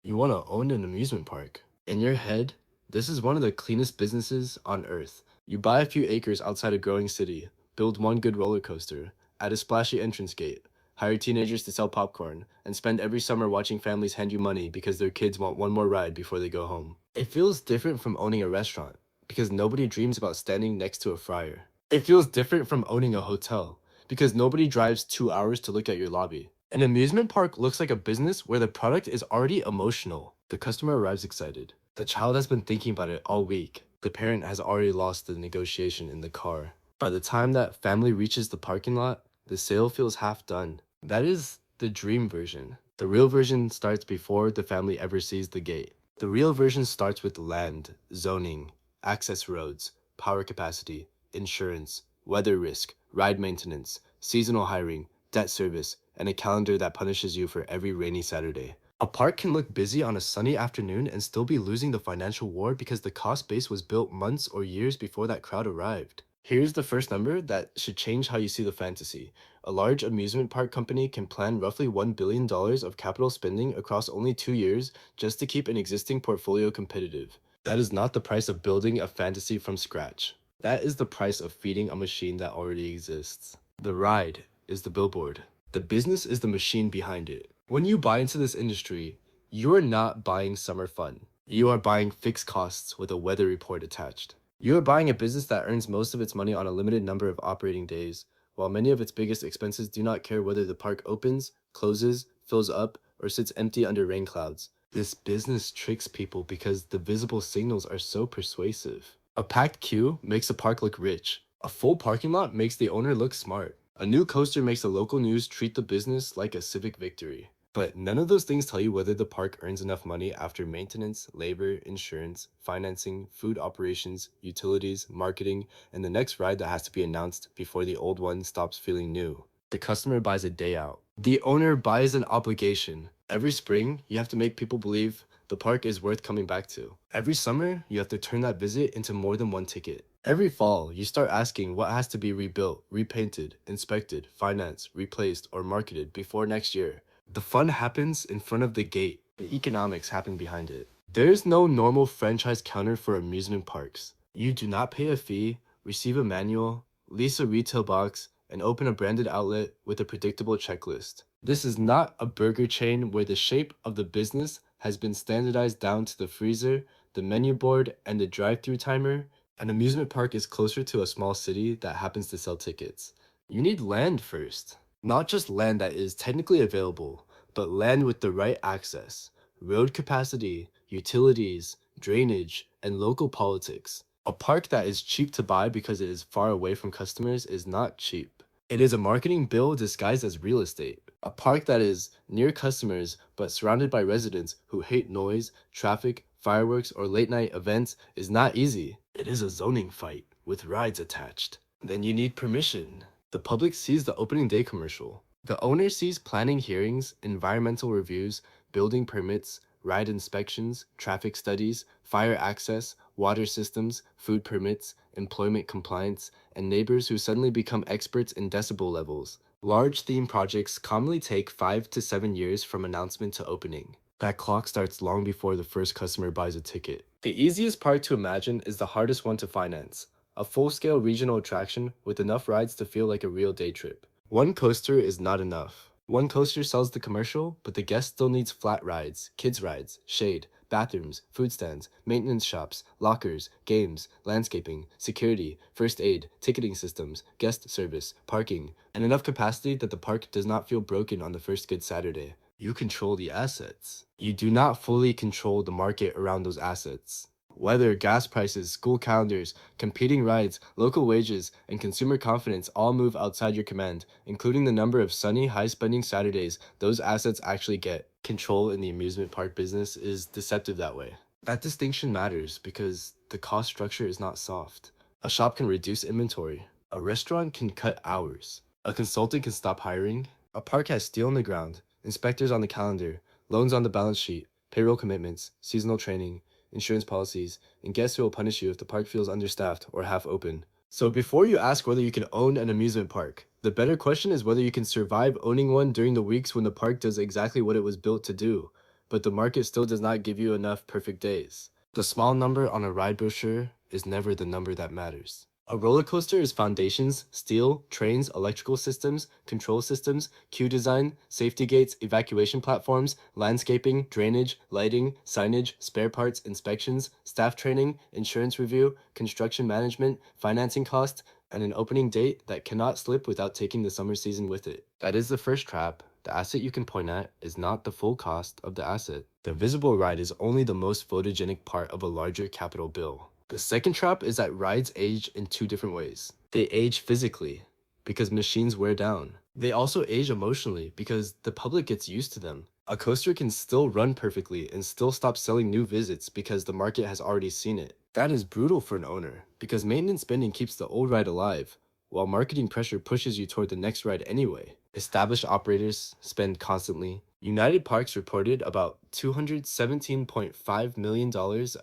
You want to own an amusement park. In your head, this is one of the cleanest businesses on earth. You buy a few acres outside a growing city, build one good roller coaster, add a splashy entrance gate, hire teenagers to sell popcorn, and spend every summer watching families hand you money because their kids want one more ride before they go home. It feels different from owning a restaurant because nobody dreams about standing next to a fryer. It feels different from owning a hotel because nobody drives 2 hours to look at your lobby. An amusement park looks like a business where the product is already emotional. The customer arrives excited. The child has been thinking about it all week. The parent has already lost the negotiation in the car. By the time that family reaches the parking lot, the sale feels half done. That is the dream version. The real version starts before the family ever sees the gate. The real version starts with land, zoning, access roads, power capacity, insurance, weather risk, ride maintenance, seasonal hiring, debt service, and a calendar that punishes you for every rainy Saturday. A park can look busy on a sunny afternoon and still be losing the financial war because the cost base was built months or years before that crowd arrived. Here's the first number that should change how you see the fantasy. A large amusement park company can plan roughly $1 billion of capital spending across only 2 years just to keep an existing portfolio competitive. That is not the price of building a fantasy from scratch. That is the price of feeding a machine that already exists. The ride is the billboard. The business is the machine behind it. When you buy into this industry, you are not buying summer fun. You are buying fixed costs with a weather report attached. You are buying a business that earns most of its money on a limited number of operating days, while many of its biggest expenses do not care whether the park opens, closes, fills up, or sits empty under rain clouds. This business tricks people because the visible signals are so persuasive. A packed queue makes a park look rich. A full parking lot makes the owner look smart. A new coaster makes the local news treat the business like a civic victory. But none of those things tell you whether the park earns enough money after maintenance, labor, insurance, financing, food operations, utilities, marketing, and the next ride that has to be announced before the old one stops feeling new. The customer buys a day out. The owner buys an obligation. Every spring, you have to make people believe the park is worth coming back to. Every summer, you have to turn that visit into more than one ticket. Every fall, you start asking what has to be rebuilt, repainted, inspected, financed, replaced, or marketed before next year. The fun happens in front of the gate. The economics happen behind it. There is no normal franchise counter for amusement parks. You do not pay a fee, receive a manual, lease a retail box, and open a branded outlet with a predictable checklist. This is not a burger chain where the shape of the business has been standardized down to the freezer, the menu board, and the drive-through timer. An amusement park is closer to a small city that happens to sell tickets. You need land first. Not just land that is technically available, but land with the right access, road capacity, utilities, drainage, and local politics. A park that is cheap to buy because it is far away from customers is not cheap. It is a marketing bill disguised as real estate. A park that is near customers but surrounded by residents who hate noise, traffic, fireworks, or late night events is not easy. It is a zoning fight with rides attached. Then you need permission. The public sees the opening day commercial. The owner sees planning hearings, environmental reviews, building permits, ride inspections, traffic studies, fire access, water systems, food permits, employment compliance, and neighbors who suddenly become experts in decibel levels. Large theme projects commonly take 5 to 7 years from announcement to opening. That clock starts long before the first customer buys a ticket. The easiest part to imagine is the hardest one to finance. A full-scale regional attraction with enough rides to feel like a real day trip. One coaster is not enough. One coaster sells the commercial, but the guest still needs flat rides, kids rides, shade, bathrooms, food stands, maintenance shops, lockers, games, landscaping, security, first aid, ticketing systems, guest service, parking, and enough capacity that the park does not feel broken on the first good Saturday. You control the assets. You do not fully control the market around those assets. Weather, gas prices, school calendars, competing rides, local wages, and consumer confidence all move outside your command, including the number of sunny, high-spending Saturdays those assets actually get. Control in the amusement park business is deceptive that way. That distinction matters because the cost structure is not soft. A shop can reduce inventory. A restaurant can cut hours. A consultant can stop hiring. A park has steel on the ground, inspectors on the calendar, loans on the balance sheet, payroll commitments, seasonal training, insurance policies, and guests who will punish you if the park feels understaffed or half open. So before you ask whether you can own an amusement park, the better question is whether you can survive owning one during the weeks when the park does exactly what it was built to do. but the market still does not give you enough perfect days. The small number on a ride brochure is never the number that matters. A roller coaster is foundations, steel, trains, electrical systems, control systems, queue design, safety gates, evacuation platforms, landscaping, drainage, lighting, signage, spare parts, inspections, staff training, insurance review, construction management, financing costs, and an opening date that cannot slip without taking the summer season with it. That is the first trap. The asset you can point at is not the full cost of the asset. The visible ride is only the most photogenic part of a larger capital bill. The second trap is that rides age in two different ways. They age physically, because machines wear down. They also age emotionally, because the public gets used to them. A coaster can still run perfectly and still stop selling new visits because the market has already seen it. That is brutal for an owner, because maintenance spending keeps the old ride alive, while marketing pressure pushes you toward the next ride anyway. Established operators spend constantly. United Parks reported about $217.5 million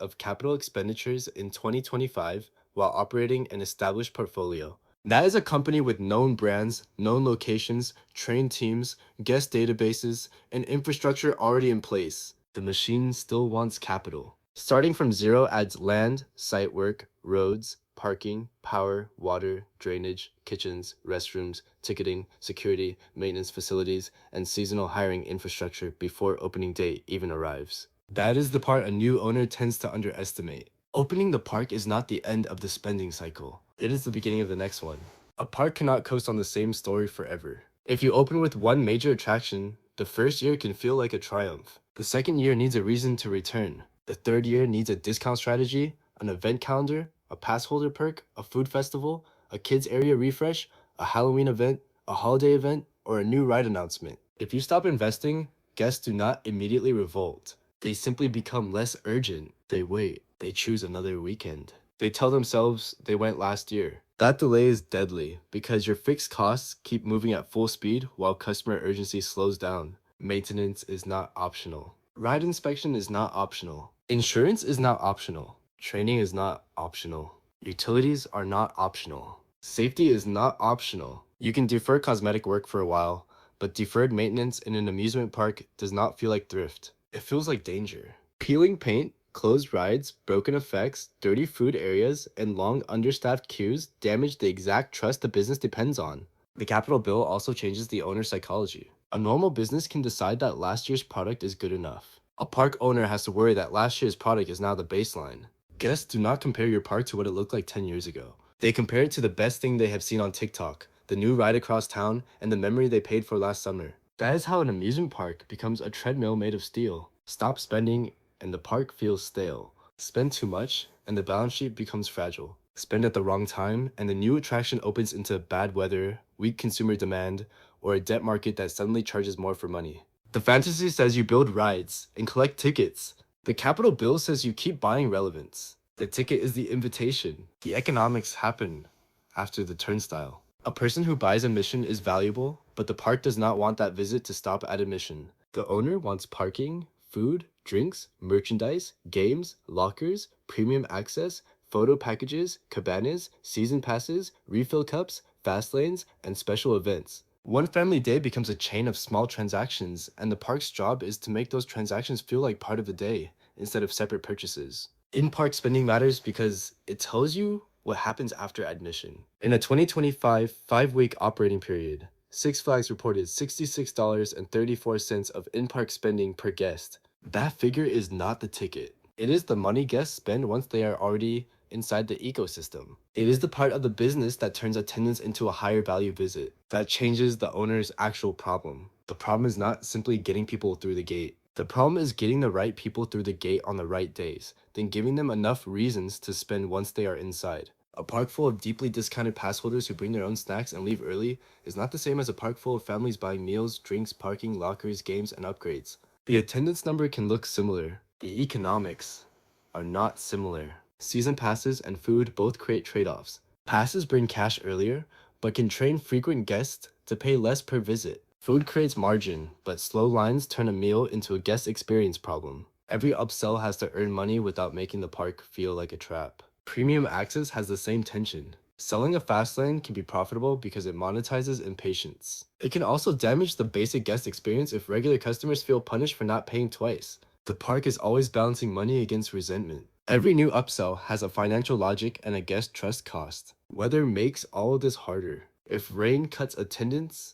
of capital expenditures in 2025 while operating an established portfolio. That is a company with known brands, known locations, trained teams, guest databases, and infrastructure already in place. The machine still wants capital. Starting from zero adds land, site work, roads, parking, power, water, drainage, kitchens, restrooms, ticketing, security, maintenance facilities, and seasonal hiring infrastructure before opening date even arrives. That is the part a new owner tends to underestimate. Opening the park is not the end of the spending cycle. It is the beginning of the next one. A park cannot coast on the same story forever. If you open with one major attraction, the first year can feel like a triumph. The second year needs a reason to return. The third year needs a discount strategy, an event calendar, a pass holder perk, a food festival, a kids area refresh, a Halloween event, a holiday event, or a new ride announcement. If you stop investing, guests do not immediately revolt. They simply become less urgent. They wait. They choose another weekend. They tell themselves they went last year. That delay is deadly because your fixed costs keep moving at full speed while customer urgency slows down. Maintenance is not optional. Ride inspection is not optional. Insurance is not optional. Training is not optional. Utilities are not optional. Safety is not optional. You can defer cosmetic work for a while, but deferred maintenance in an amusement park does not feel like thrift. It feels like danger. Peeling paint, closed rides, broken effects, dirty food areas, and long understaffed queues damage the exact trust the business depends on. The capital bill also changes the owner's psychology. A normal business can decide that last year's product is good enough. A park owner has to worry that last year's product is now the baseline. Guests do not compare your park to what it looked like 10 years ago. They compare it to the best thing they have seen on TikTok, the new ride across town, and the memory they paid for last summer. That is how an amusement park becomes a treadmill made of steel. Stop spending, and the park feels stale. Spend too much, and the balance sheet becomes fragile. Spend at the wrong time, and the new attraction opens into bad weather, weak consumer demand, or a debt market that suddenly charges more for money. The fantasy says you build rides and collect tickets. The capital bill says you keep buying relevance. The ticket is the invitation. The economics happen after the turnstile. A person who buys admission is valuable, but the park does not want that visit to stop at admission. The owner wants parking, food, drinks, merchandise, games, lockers, premium access, photo packages, cabanas, season passes, refill cups, fast lanes, and special events. One family day becomes a chain of small transactions, and the park's job is to make those transactions feel like part of the day instead of separate purchases. In-park spending matters because it tells you what happens after admission. In a 2025 5-week operating period, Six Flags reported $66.34 of in-park spending per guest. That figure is not the ticket. It is the money guests spend once they are already inside the ecosystem. It is the part of the business that turns attendance into a higher value visit. That changes the owner's actual problem. The problem is not simply getting people through the gate. The problem is getting the right people through the gate on the right days, then giving them enough reasons to spend once they are inside. A park full of deeply discounted pass holders who bring their own snacks and leave early is not the same as a park full of families buying meals, drinks, parking, lockers, games, and upgrades. The attendance number can look similar. The economics are not similar. Season passes and food both create trade-offs. Passes bring cash earlier, but can train frequent guests to pay less per visit. Food creates margin, but slow lines turn a meal into a guest experience problem. Every upsell has to earn money without making the park feel like a trap. Premium access has the same tension. Selling a fast lane can be profitable because it monetizes impatience. It can also damage the basic guest experience if regular customers feel punished for not paying twice. The park is always balancing money against resentment. Every new upsell has a financial logic and a guest trust cost. Weather makes all of this harder. If rain cuts attendance,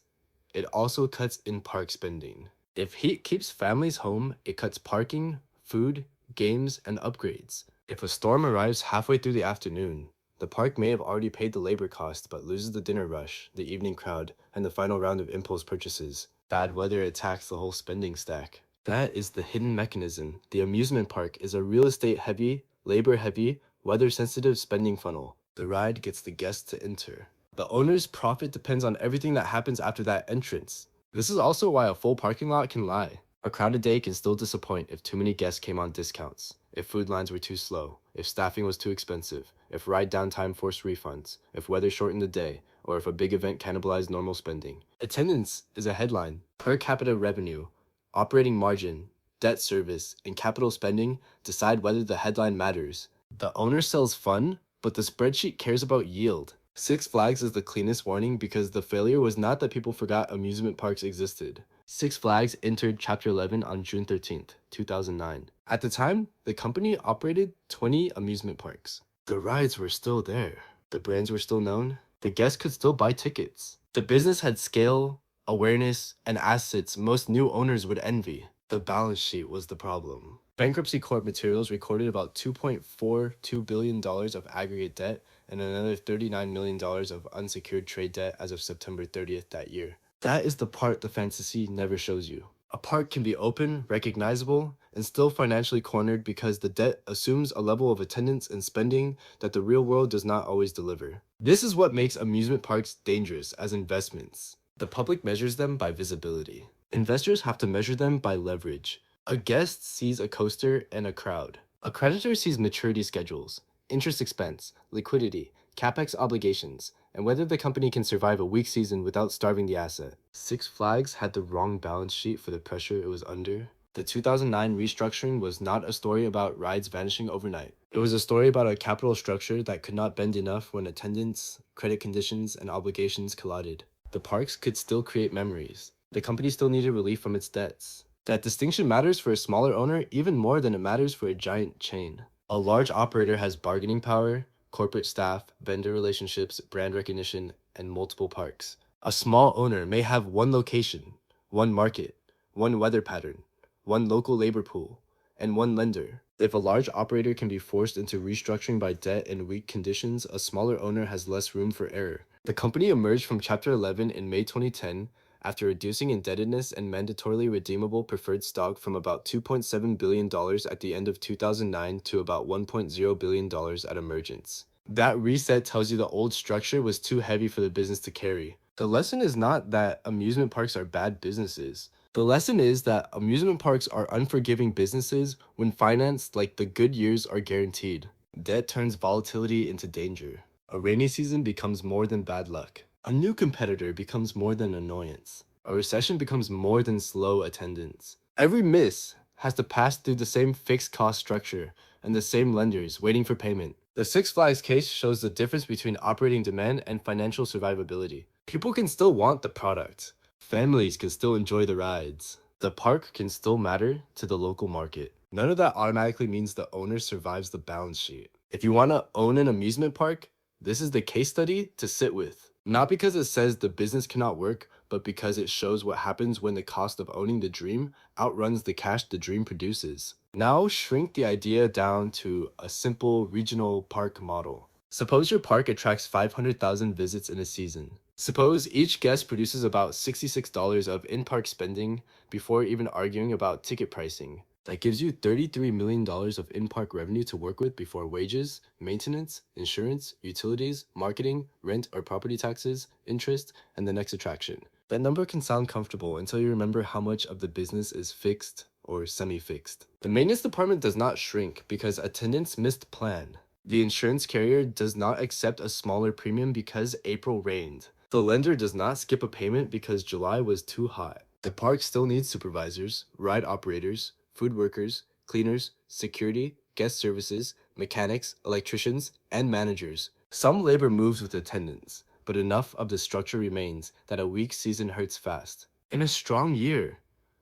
it also cuts in-park spending. If heat keeps families home, it cuts parking, food, games, and upgrades. If a storm arrives halfway through the afternoon, the park may have already paid the labor cost but loses the dinner rush, the evening crowd, and the final round of impulse purchases. Bad weather attacks the whole spending stack. That is the hidden mechanism. The amusement park is a real estate heavy, labor heavy, weather sensitive spending funnel. The ride gets the guests to enter. The owner's profit depends on everything that happens after that entrance. This is also why a full parking lot can lie. A crowded day can still disappoint if too many guests came on discounts, if food lines were too slow, if staffing was too expensive, if ride downtime forced refunds, if weather shortened the day, or if a big event cannibalized normal spending. Attendance is a headline. Per capita revenue, operating margin, debt service, and capital spending decide whether the headline matters. The owner sells fun, but the spreadsheet cares about yield. Six Flags is the cleanest warning because the failure was not that people forgot amusement parks existed. Six Flags entered Chapter 11 on June 13th, 2009. At the time, the company operated 20 amusement parks. The rides were still there. The brands were still known. The guests could still buy tickets. The business had scale, awareness, and assets most new owners would envy. The balance sheet was the problem. Bankruptcy court materials recorded about $2.42 billion of aggregate debt and another $39 million of unsecured trade debt as of September 30th that year. That is the part the fantasy never shows you. A park can be open, recognizable, and still financially cornered because the debt assumes a level of attendance and spending that the real world does not always deliver. This is what makes amusement parks dangerous as investments. The public measures them by visibility. Investors have to measure them by leverage. A guest sees a coaster and a crowd. A creditor sees maturity schedules, interest expense, liquidity, capex obligations, and whether the company can survive a weak season without starving the asset. Six Flags had the wrong balance sheet for the pressure it was under. The 2009 restructuring was not a story about rides vanishing overnight. It was a story about a capital structure that could not bend enough when attendance, credit conditions, and obligations collided. The parks could still create memories. The company still needed relief from its debts. That distinction matters for a smaller owner even more than it matters for a giant chain. A large operator has bargaining power, corporate staff, vendor relationships, brand recognition, and multiple parks. A small owner may have one location, one market, one weather pattern, one local labor pool, and one lender. If a large operator can be forced into restructuring by debt and weak conditions, a smaller owner has less room for error. The company emerged from Chapter 11 in May 2010 after reducing indebtedness and mandatorily redeemable preferred stock from about $2.7 billion at the end of 2009 to about $1.0 billion at emergence. That reset tells you the old structure was too heavy for the business to carry. The lesson is not that amusement parks are bad businesses. The lesson is that amusement parks are unforgiving businesses when financed like the good years are guaranteed. Debt turns volatility into danger. A rainy season becomes more than bad luck. A new competitor becomes more than annoyance. A recession becomes more than slow attendance. Every miss has to pass through the same fixed cost structure and the same lenders waiting for payment. The Six Flags case shows the difference between operating demand and financial survivability. People can still want the product. Families can still enjoy the rides. The park can still matter to the local market. None of that automatically means the owner survives the balance sheet. If you want to own an amusement park, this is the case study to sit with. Not because it says the business cannot work, but because it shows what happens when the cost of owning the dream outruns the cash the dream produces. Now shrink the idea down to a simple regional park model. Suppose your park attracts 500,000 visits in a season. Suppose each guest produces about $66 of in-park spending before even arguing about ticket pricing. That gives you $33 million of in-park revenue to work with before wages, maintenance, insurance, utilities, marketing, rent or property taxes, interest, and the next attraction. That number can sound comfortable until you remember how much of the business is fixed or semi-fixed. The maintenance department does not shrink because attendance missed plan. The insurance carrier does not accept a smaller premium because April rained. The lender does not skip a payment because July was too hot. The park still needs supervisors, ride operators, food workers, cleaners, security, guest services, mechanics, electricians, and managers. Some labor moves with attendance, but enough of the structure remains that a weak season hurts fast. In a strong year,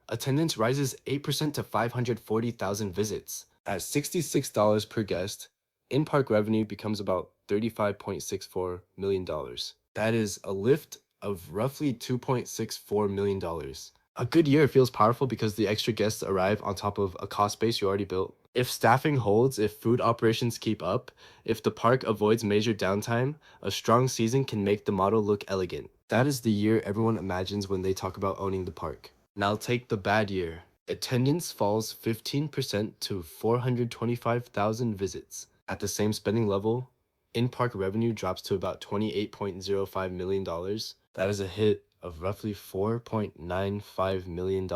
attendance rises 8% to 540,000 visits. At $66 per guest, in-park revenue becomes about $35.64 million. That is a lift of roughly $2.64 million. A good year feels powerful because the extra guests arrive on top of a cost base you already built. If staffing holds, if food operations keep up, if the park avoids major downtime, a strong season can make the model look elegant. That is the year everyone imagines when they talk about owning the park. Now take the bad year. Attendance falls 15% to 425,000 visits. At the same spending level, in-park revenue drops to about $28.05 million. That is a hit of roughly $4.95 million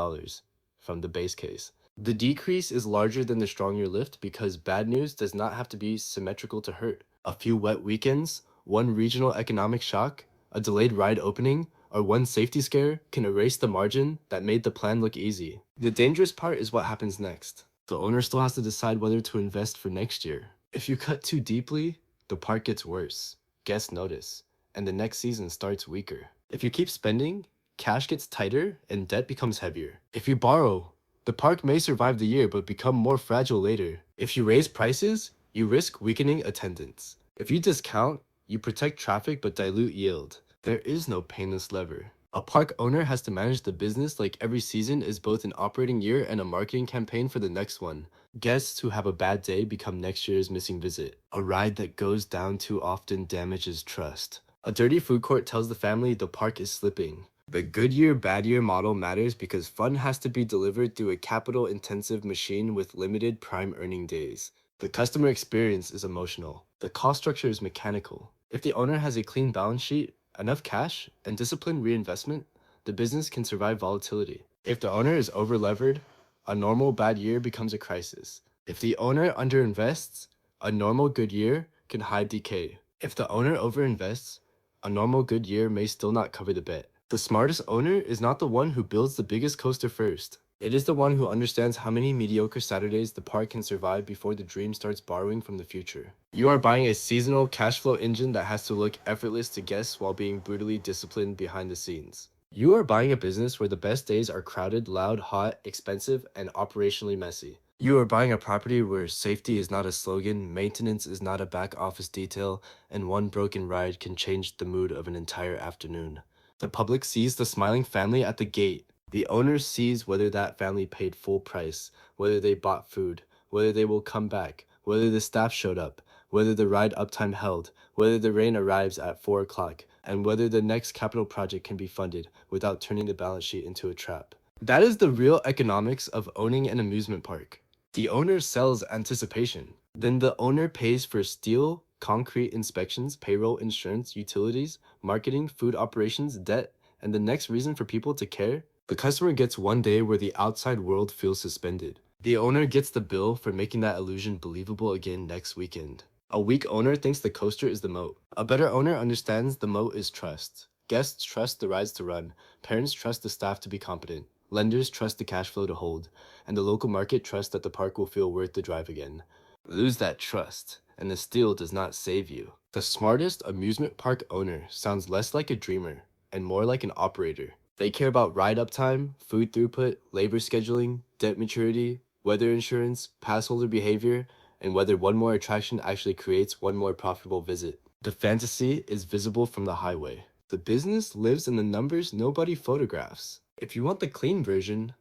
from the base case. The decrease is larger than the stronger lift because bad news does not have to be symmetrical to hurt. A few wet weekends, one regional economic shock, a delayed ride opening, or one safety scare can erase the margin that made the plan look easy. The dangerous part is what happens next. The owner still has to decide whether to invest for next year. If you cut too deeply, the park gets worse, guests notice, and the next season starts weaker. If you keep spending, cash gets tighter and debt becomes heavier. If you borrow, the park may survive the year but become more fragile later. If you raise prices, you risk weakening attendance. If you discount, you protect traffic but dilute yield. There is no painless lever. A park owner has to manage the business like every season is both an operating year and a marketing campaign for the next one. Guests who have a bad day become next year's missing visit. A ride that goes down too often damages trust. A dirty food court tells the family the park is slipping. The good year, bad year model matters because fun has to be delivered through a capital intensive machine with limited prime earning days. The customer experience is emotional. The cost structure is mechanical. If the owner has a clean balance sheet, enough cash, and disciplined reinvestment, the business can survive volatility. If the owner is overlevered, a normal bad year becomes a crisis. If the owner underinvests, a normal good year can hide decay. If the owner overinvests, a normal good year may still not cover the bet. The smartest owner is not the one who builds the biggest coaster first. It is the one who understands how many mediocre Saturdays the park can survive before the dream starts borrowing from the future. You are buying a seasonal cash flow engine that has to look effortless to guests while being brutally disciplined behind the scenes. You are buying a business where the best days are crowded, loud, hot, expensive, and operationally messy. You are buying a property where safety is not a slogan, maintenance is not a back office detail, and one broken ride can change the mood of an entire afternoon. The public sees the smiling family at the gate. The owner sees whether that family paid full price, whether they bought food, whether they will come back, whether the staff showed up, whether the ride uptime held, whether the rain arrives at 4 o'clock, and whether the next capital project can be funded without turning the balance sheet into a trap. That is the real economics of owning an amusement park. The owner sells anticipation. Then the owner pays for steel, concrete inspections, payroll, insurance, utilities, marketing, food operations, debt, and the next reason for people to care. The customer gets one day where the outside world feels suspended. The owner gets the bill for making that illusion believable again next weekend. A weak owner thinks the coaster is the moat. A better owner understands the moat is trust. Guests trust the rides to run. Parents trust the staff to be competent. Lenders trust the cash flow to hold. And the local market trusts that the park will feel worth the drive again. Lose that trust, and the steal does not save you. The smartest amusement park owner sounds less like a dreamer and more like an operator. They care about ride uptime, food throughput, labor scheduling, debt maturity, weather insurance, pass holder behavior, and whether one more attraction actually creates one more profitable visit. The fantasy is visible from the highway. The business lives in the numbers nobody photographs. If you want the clean version,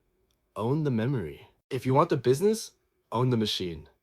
own the memory. If you want the business, own the machine.